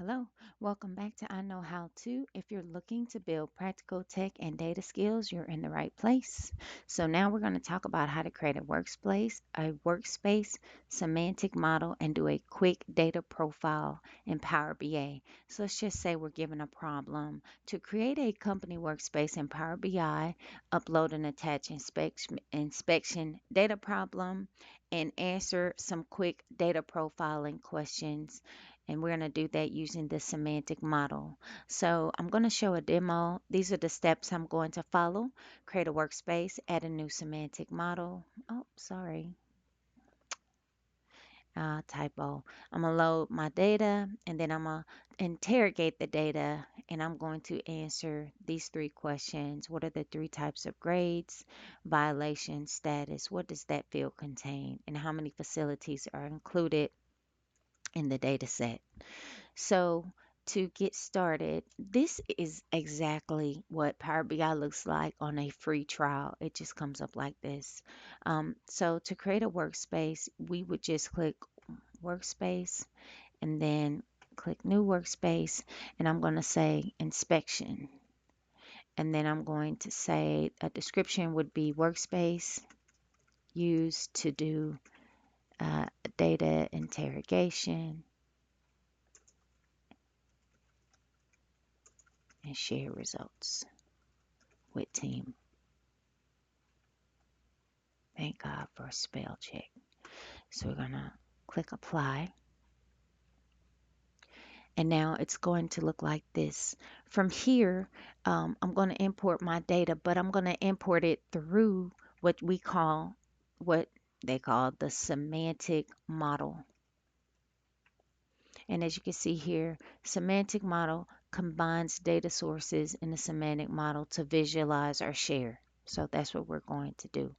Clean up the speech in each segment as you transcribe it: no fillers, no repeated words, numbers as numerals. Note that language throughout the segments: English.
Hello, welcome back to I Know How To. If you're looking to build practical tech and data skills, you're in the right place. So now we're going to talk about how to create a workspace semantic model, and do a quick data profile in Power BI. So let's just say we're given a problem to create a company workspace in Power BI, upload and attach inspection data problem, and answer some quick data profiling questions, and we're going to do that using the semantic model. So I'm going to show a demo. These are the steps I'm going to follow. Create a workspace, add a new semantic model. Oh, sorry, typo. I'm going to load my data, and then I'm going to interrogate the data, and I'm going to answer these three questions. What are the three types of grades? Violation status. What does that field contain? And how many facilities are included in the data set? So to get started, this is exactly what Power BI looks like on a free trial. It just comes up like this. So to create a workspace, we would just click workspace and then click new workspace, and I'm going to say inspection. And then I'm going to say a description would be workspace used to do data interrogation and share results with team. Thank God for a spell check. So we're going to click apply. And now it's going to look like this. From here, I'm going to import my data, but I'm going to import it through what they call the semantic model. And as you can see here, semantic model combines data sources in the semantic model to visualize or share. So that's what we're going to do.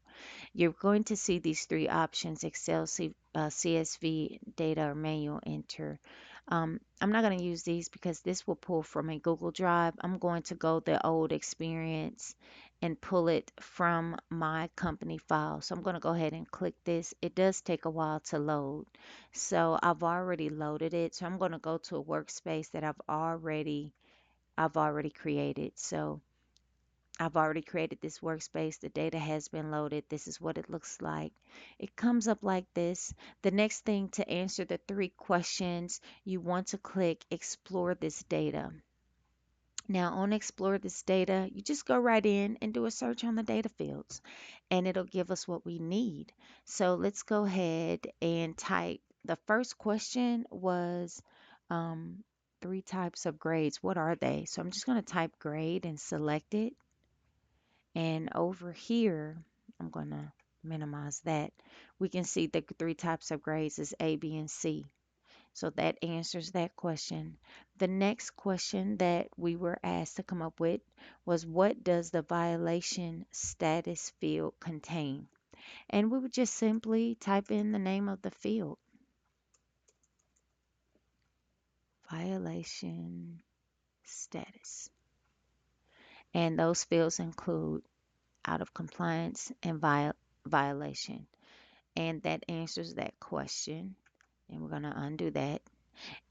You're going to see these three options: Excel, CSV, data, or manual enter. I'm not going to use these because this will pull from a Google Drive. I'm going to go the old experience and pull it from my company file. So I'm going to go ahead and click this. It does take a while to load. So I've already loaded it. So I'm going to go to a workspace that I've already created. So I've already created this workspace. The data has been loaded. This is what it looks like. It comes up like this. The next thing, to answer the three questions, you want to click Explore this data. Now on Explore this data, you just go right in and do a search on the data fields, and it'll give us what we need. So let's go ahead and type. The first question was three types of grades. What are they? So I'm just going to type grade and select it. And over here, I'm going to minimize that. We can see the three types of grades is A, B, and C. So that answers that question. The next question that we were asked to come up with was, what does the violation status field contain? And we would just simply type in the name of the field, violation status. And those fields include out of compliance and violation. And that answers that question. And we're going to undo that.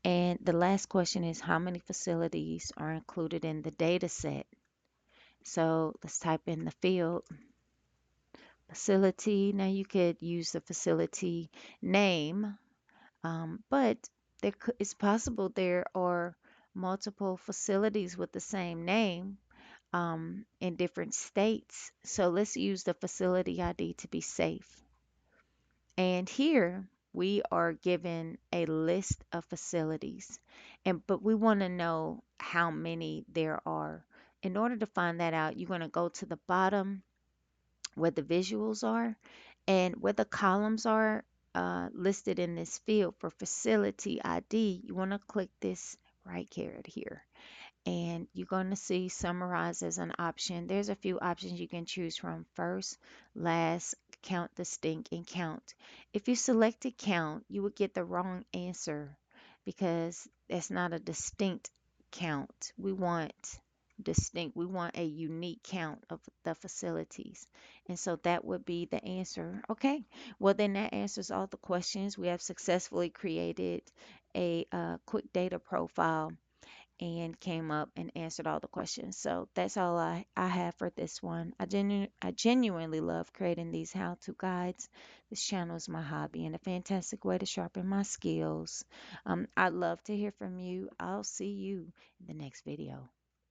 And the last question is, how many facilities are included in the data set? So let's type in the field facility. Now you could use the facility name, but it's possible there are multiple facilities with the same name in different states. So let's use the facility ID to be safe. And here we are given a list of facilities, but we want to know how many there are. In order to find that out, you're going to go to the bottom where the visuals are, and where the columns are listed in this field for facility ID. You want to click this right caret here, and you're going to see summarize as an option. There's a few options you can choose from: first, last, count, distinct, and count. If you selected count, you would get the wrong answer because that's not a distinct count. We want distinct. We want a unique count of the facilities. And so that would be the answer. Okay. Well, then that answers all the questions. We have successfully created a quick data profile and came up and answered all the questions. So that's all I have for this one. I genuinely love creating these how-to guides. This channel is my hobby and a fantastic way to sharpen my skills. I'd love to hear from you. I'll see you in the next video.